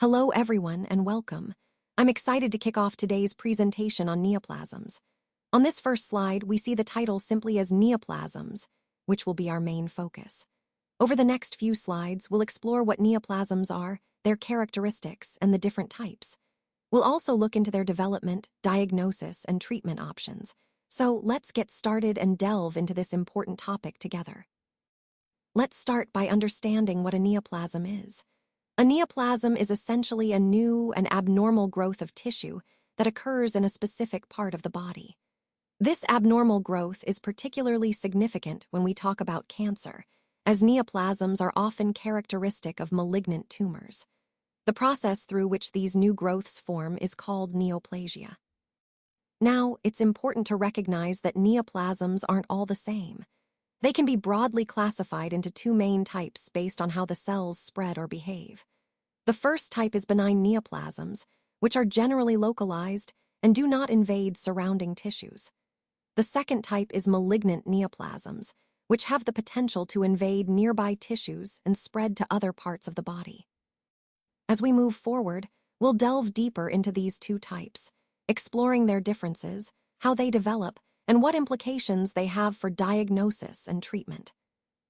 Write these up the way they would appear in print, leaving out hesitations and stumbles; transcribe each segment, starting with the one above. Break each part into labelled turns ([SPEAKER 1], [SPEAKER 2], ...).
[SPEAKER 1] Hello everyone and welcome. I'm excited to kick off today's presentation on neoplasms. On this first slide, we see the title simply as neoplasms, which will be our main focus. Over the next few slides, we'll explore what neoplasms are, their characteristics, and the different types. We'll also look into their development, diagnosis, and treatment options. So let's get started and delve into this important topic together. Let's start by understanding what a neoplasm is. A neoplasm is essentially a new and abnormal growth of tissue that occurs in a specific part of the body. This abnormal growth is particularly significant when we talk about cancer, as neoplasms are often characteristic of malignant tumors. The process through which these new growths form is called neoplasia. Now, it's important to recognize that neoplasms aren't all the same. They can be broadly classified into two main types based on how the cells spread or behave. The first type is benign neoplasms, which are generally localized and do not invade surrounding tissues. The second type is malignant neoplasms, which have the potential to invade nearby tissues and spread to other parts of the body. As we move forward, we'll delve deeper into these two types, exploring their differences, how they develop, and what implications they have for diagnosis and treatment.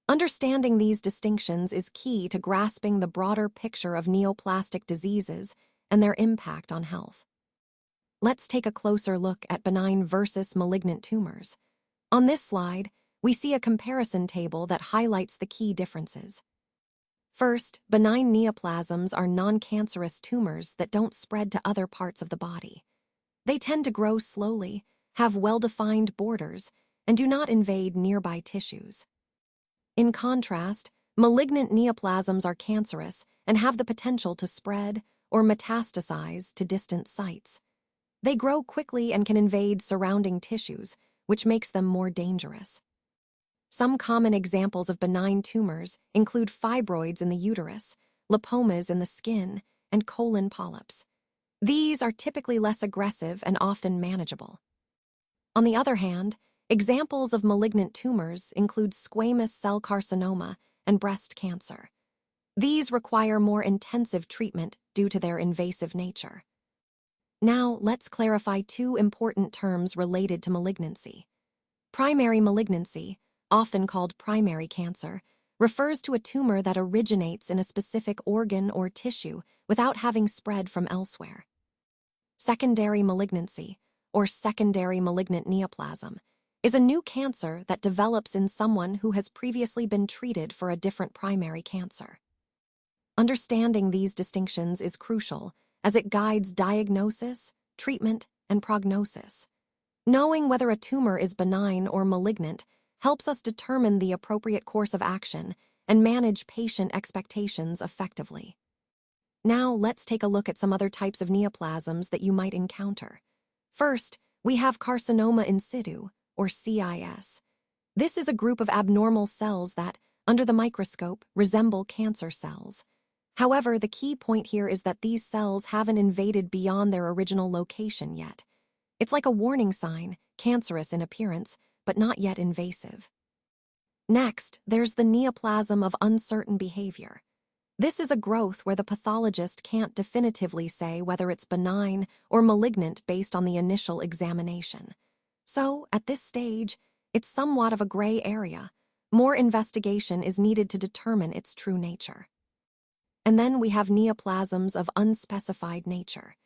[SPEAKER 1] Understanding these distinctions is key to grasping the broader picture of neoplastic diseases and their impact on health. Let's take a closer look at benign versus malignant tumors. On this slide, we see a comparison table that highlights the key differences. First, benign neoplasms are non-cancerous tumors that don't spread to other parts of the body. They tend to grow slowly, have well-defined borders, and do not invade nearby tissues. In contrast, malignant neoplasms are cancerous and have the potential to spread or metastasize to distant sites. They grow quickly and can invade surrounding tissues, which makes them more dangerous. Some common examples of benign tumors include fibroids in the uterus, lipomas in the skin, and colon polyps. These are typically less aggressive and often manageable. On the other hand, examples of malignant tumors include squamous cell carcinoma and breast cancer. These require more intensive treatment due to their invasive nature. Now, let's clarify two important terms related to malignancy. Primary malignancy, often called primary cancer, refers to a tumor that originates in a specific organ or tissue without having spread from elsewhere. Secondary malignancy, or secondary malignant neoplasm, is a new cancer that develops in someone who has previously been treated for a different primary cancer. Understanding these distinctions is crucial as it guides diagnosis, treatment, and prognosis. Knowing whether a tumor is benign or malignant helps us determine the appropriate course of action and manage patient expectations effectively. Now, let's take a look at some other types of neoplasms that you might encounter. First, we have carcinoma in situ, or CIS. This is a group of abnormal cells that, under the microscope, resemble cancer cells. However, the key point here is that these cells haven't invaded beyond their original location yet. It's like a warning sign, cancerous in appearance, but not yet invasive. Next, there's the neoplasm of uncertain behavior. This is a growth where the pathologist can't definitively say whether it's benign or malignant based on the initial examination. So, at this stage, it's somewhat of a gray area. More investigation is needed to determine its true nature. And then we have neoplasms of unspecified nature.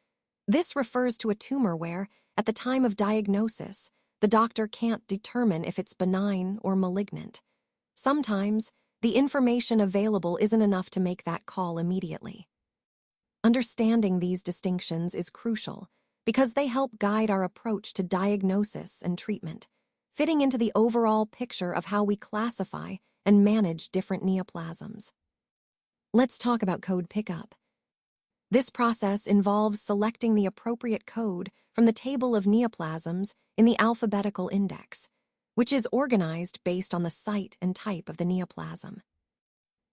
[SPEAKER 1] This refers to a tumor where, at the time of diagnosis, the doctor can't determine if it's benign or malignant. Sometimes, the information available isn't enough to make that call immediately. Understanding these distinctions is crucial because they help guide our approach to diagnosis and treatment, fitting into the overall picture of how we classify and manage different neoplasms. Let's talk about code pickup. This process involves selecting the appropriate code from the table of neoplasms in the alphabetical index, which is organized based on the site and type of the neoplasm.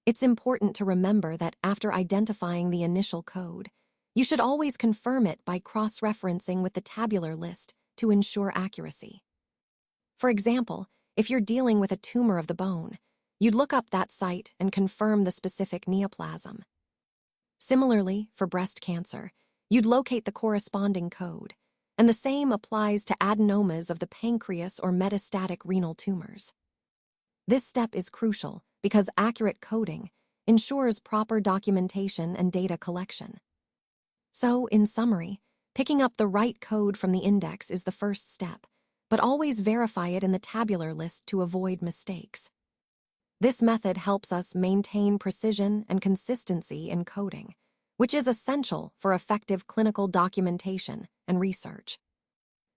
[SPEAKER 1] It's important to remember that after identifying the initial code, you should always confirm it by cross-referencing with the tabular list to ensure accuracy. For example, if you're dealing with a tumor of the bone, you'd look up that site and confirm the specific neoplasm. Similarly, for breast cancer, you'd locate the corresponding code, and the same applies to adenomas of the pancreas or metastatic renal tumors. This step is crucial because accurate coding ensures proper documentation and data collection. So, in summary, picking up the right code from the index is the first step, but always verify it in the tabular list to avoid mistakes. This method helps us maintain precision and consistency in coding, which is essential for effective clinical documentation and research.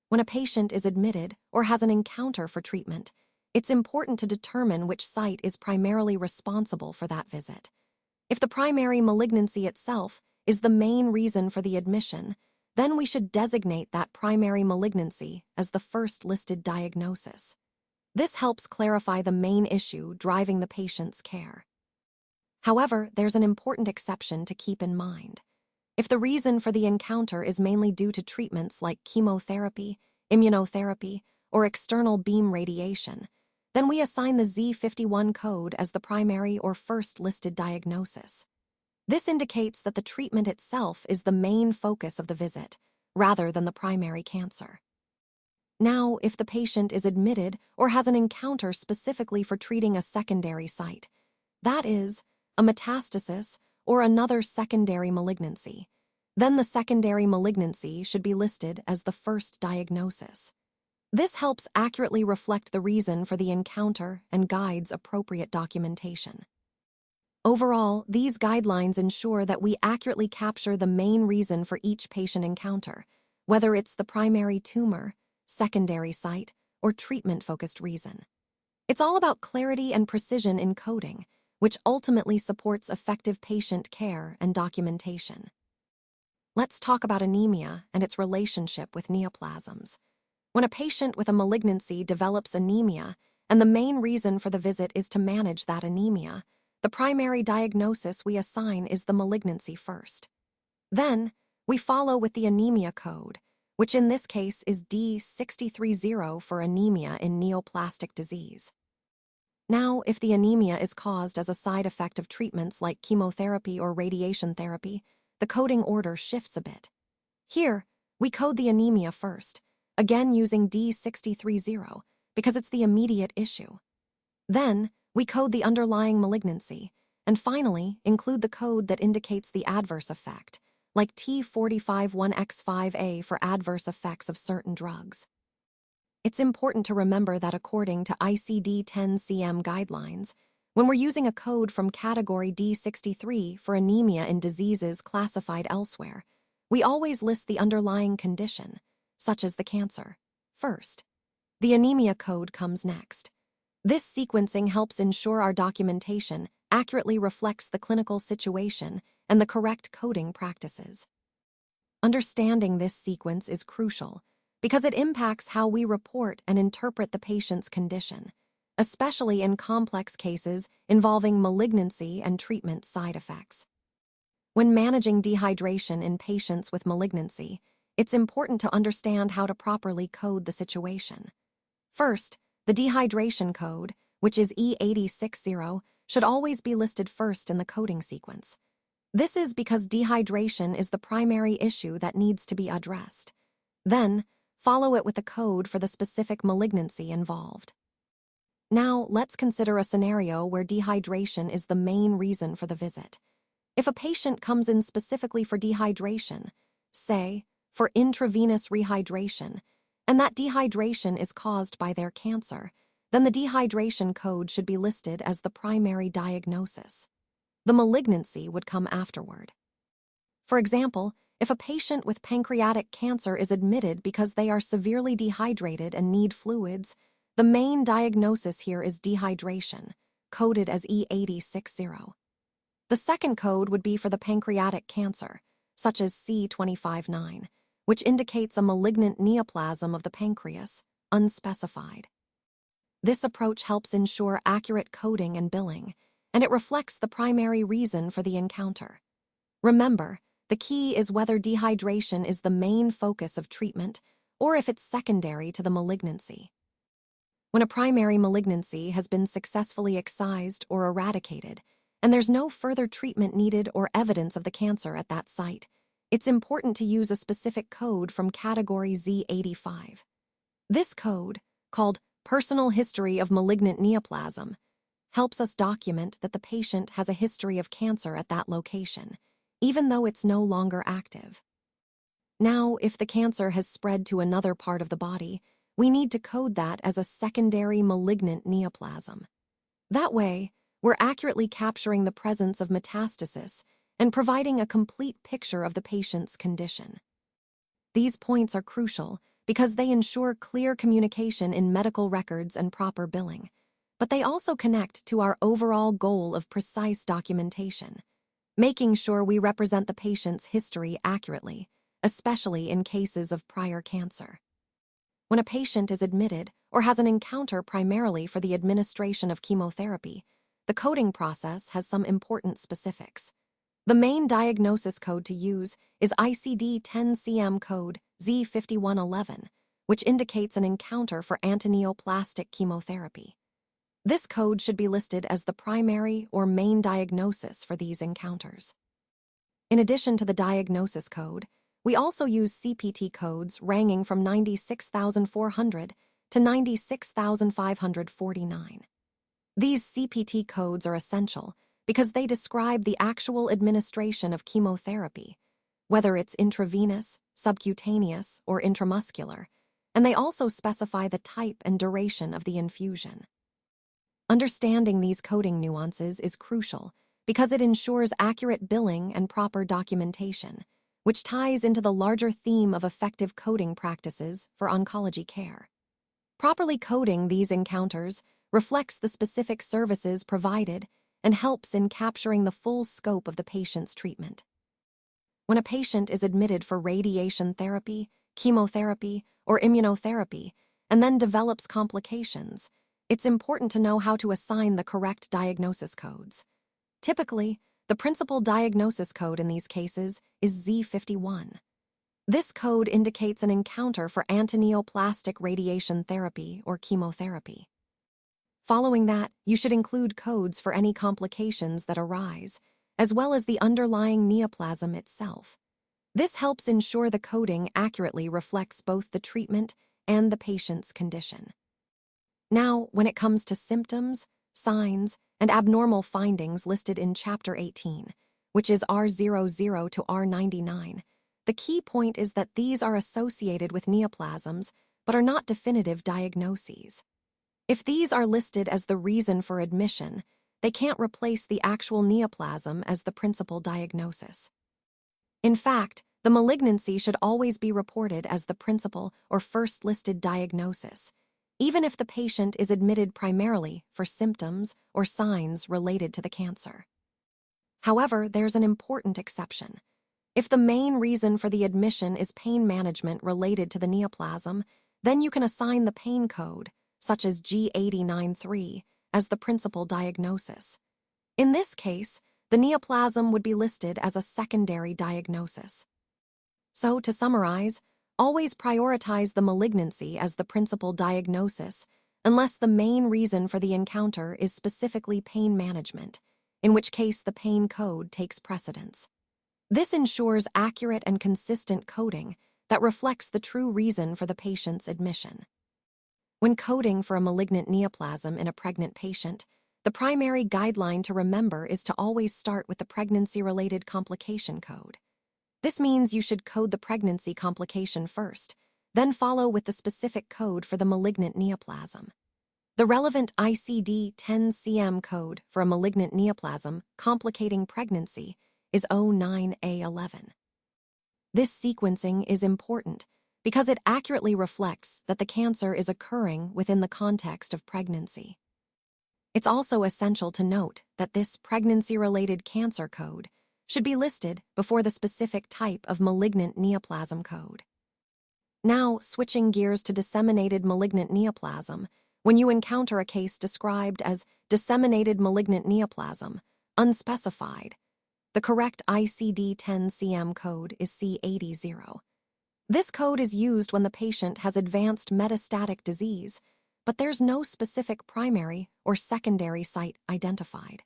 [SPEAKER 1] When a patient is admitted or has an encounter for treatment, it's important to determine which site is primarily responsible for that visit. If the primary malignancy itself is the main reason for the admission, then we should designate that primary malignancy as the first listed diagnosis. This helps clarify the main issue driving the patient's care. However, there's an important exception to keep in mind. If the reason for the encounter is mainly due to treatments like chemotherapy, immunotherapy, or external beam radiation, then we assign the Z51 code as the primary or first listed diagnosis. This indicates that the treatment itself is the main focus of the visit, rather than the primary cancer. Now, if the patient is admitted or has an encounter specifically for treating a secondary site, that is, a metastasis or another secondary malignancy, then the secondary malignancy should be listed as the first diagnosis. This helps accurately reflect the reason for the encounter and guides appropriate documentation. Overall, these guidelines ensure that we accurately capture the main reason for each patient encounter, whether it's the primary tumor, secondary site, or treatment-focused reason. It's all about clarity and precision in coding, which ultimately supports effective patient care and documentation. Let's talk about anemia and its relationship with neoplasms. When a patient with a malignancy develops anemia, and the main reason for the visit is to manage that anemia, the primary diagnosis we assign is the malignancy first. Then, we follow with the anemia code, which in this case is D630 for anemia in neoplastic disease. Now, if the anemia is caused as a side effect of treatments like chemotherapy or radiation therapy, the coding order shifts a bit. Here, we code the anemia first, again using D630 because it's the immediate issue. Then, we code the underlying malignancy, and finally include the code that indicates the adverse effect, like T451X5A for adverse effects of certain drugs. It's important to remember that according to ICD-10-CM guidelines, when we're using a code from category D63 for anemia in diseases classified elsewhere, we always list the underlying condition, such as the cancer, first. The anemia code comes next. This sequencing helps ensure our documentation accurately reflects the clinical situation and the correct coding practices. Understanding this sequence is crucial because it impacts how we report and interpret the patient's condition, especially in complex cases involving malignancy and treatment side effects. When managing dehydration in patients with malignancy, it's important to understand how to properly code the situation. First, the dehydration code, which is E8060, should always be listed first in the coding sequence. This is because dehydration is the primary issue that needs to be addressed. Then, follow it with a code for the specific malignancy involved. Now, let's consider a scenario where dehydration is the main reason for the visit. If a patient comes in specifically for dehydration, say, for intravenous rehydration, and that dehydration is caused by their cancer, then the dehydration code should be listed as the primary diagnosis. The malignancy would come afterward. For example, if a patient with pancreatic cancer is admitted because they are severely dehydrated and need fluids, the main diagnosis here is dehydration, coded as E8060. The second code would be for the pancreatic cancer, such as C259, which indicates a malignant neoplasm of the pancreas, unspecified. This approach helps ensure accurate coding and billing, and it reflects the primary reason for the encounter. Remember, the key is whether dehydration is the main focus of treatment or if it's secondary to the malignancy. When a primary malignancy has been successfully excised or eradicated, and there's no further treatment needed or evidence of the cancer at that site, it's important to use a specific code from category Z85. This code, called Personal History of Malignant Neoplasm, helps us document that the patient has a history of cancer at that location, even though it's no longer active. Now, if the cancer has spread to another part of the body, we need to code that as a secondary malignant neoplasm. That way, we're accurately capturing the presence of metastasis and providing a complete picture of the patient's condition. These points are crucial because they ensure clear communication in medical records and proper billing, but they also connect to our overall goal of precise documentation, making sure we represent the patient's history accurately, especially in cases of prior cancer. When a patient is admitted or has an encounter primarily for the administration of chemotherapy, the coding process has some important specifics. The main diagnosis code to use is ICD-10-CM code Z5111, which indicates an encounter for antineoplastic chemotherapy. This code should be listed as the primary or main diagnosis for these encounters. In addition to the diagnosis code, we also use CPT codes ranging from 96,400 to 96,549. These CPT codes are essential because they describe the actual administration of chemotherapy, whether it's intravenous, subcutaneous, or intramuscular, and they also specify the type and duration of the infusion. Understanding these coding nuances is crucial because it ensures accurate billing and proper documentation, which ties into the larger theme of effective coding practices for oncology care. Properly coding these encounters reflects the specific services provided and helps in capturing the full scope of the patient's treatment. When a patient is admitted for radiation therapy, chemotherapy, or immunotherapy, and then develops complications, it's important to know how to assign the correct diagnosis codes. Typically, the principal diagnosis code in these cases is Z51. This code indicates an encounter for antineoplastic radiation therapy or chemotherapy. Following that, you should include codes for any complications that arise, as well as the underlying neoplasm itself. This helps ensure the coding accurately reflects both the treatment and the patient's condition. Now, when it comes to symptoms, signs, and abnormal findings listed in Chapter 18, which is R00 to R99, the key point is that these are associated with neoplasms but are not definitive diagnoses. If these are listed as the reason for admission, they can't replace the actual neoplasm as the principal diagnosis. In fact, the malignancy should always be reported as the principal or first listed diagnosis, even if the patient is admitted primarily for symptoms or signs related to the cancer. However, there's an important exception. If the main reason for the admission is pain management related to the neoplasm, then you can assign the pain code, such as G893, as the principal diagnosis. In this case, the neoplasm would be listed as a secondary diagnosis. So, to summarize, always prioritize the malignancy as the principal diagnosis unless the main reason for the encounter is specifically pain management, in which case the pain code takes precedence. This ensures accurate and consistent coding that reflects the true reason for the patient's admission. When coding for a malignant neoplasm in a pregnant patient, the primary guideline to remember is to always start with the pregnancy-related complication code. This means you should code the pregnancy complication first, then follow with the specific code for the malignant neoplasm. The relevant ICD-10-CM code for a malignant neoplasm complicating pregnancy is 09A11. This sequencing is important because it accurately reflects that the cancer is occurring within the context of pregnancy. It's also essential to note that this pregnancy-related cancer code should be listed before the specific type of malignant neoplasm code. Now, switching gears to disseminated malignant neoplasm, when you encounter a case described as disseminated malignant neoplasm, unspecified, the correct ICD-10-CM code is C80. This code is used when the patient has advanced metastatic disease, but there's no specific primary or secondary site identified.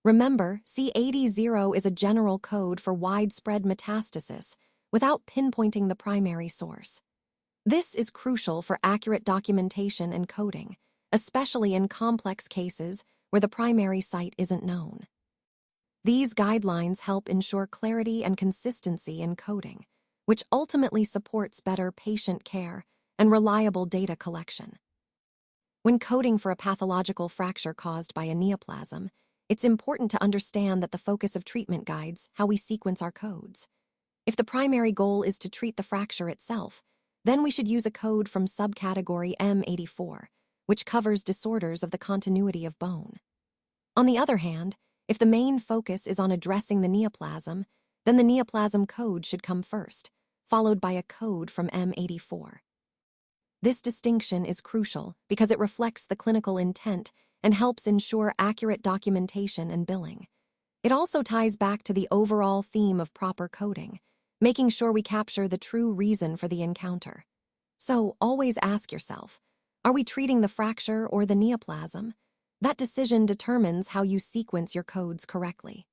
[SPEAKER 1] Remember, C80 is a general code for widespread metastasis without pinpointing the primary source. This is crucial for accurate documentation and coding, especially in complex cases where the primary site isn't known. These guidelines help ensure clarity and consistency in coding, which ultimately supports better patient care and reliable data collection. When coding for a pathological fracture caused by a neoplasm, it's important to understand that the focus of treatment guides how we sequence our codes. If the primary goal is to treat the fracture itself, then we should use a code from subcategory M84, which covers disorders of the continuity of bone. On the other hand, if the main focus is on addressing the neoplasm, then the neoplasm code should come first, followed by a code from M84. This distinction is crucial because it reflects the clinical intent and helps ensure accurate documentation and billing. It also ties back to the overall theme of proper coding, making sure we capture the true reason for the encounter. So always ask yourself, are we treating the fracture or the neoplasm? That decision determines how you sequence your codes correctly.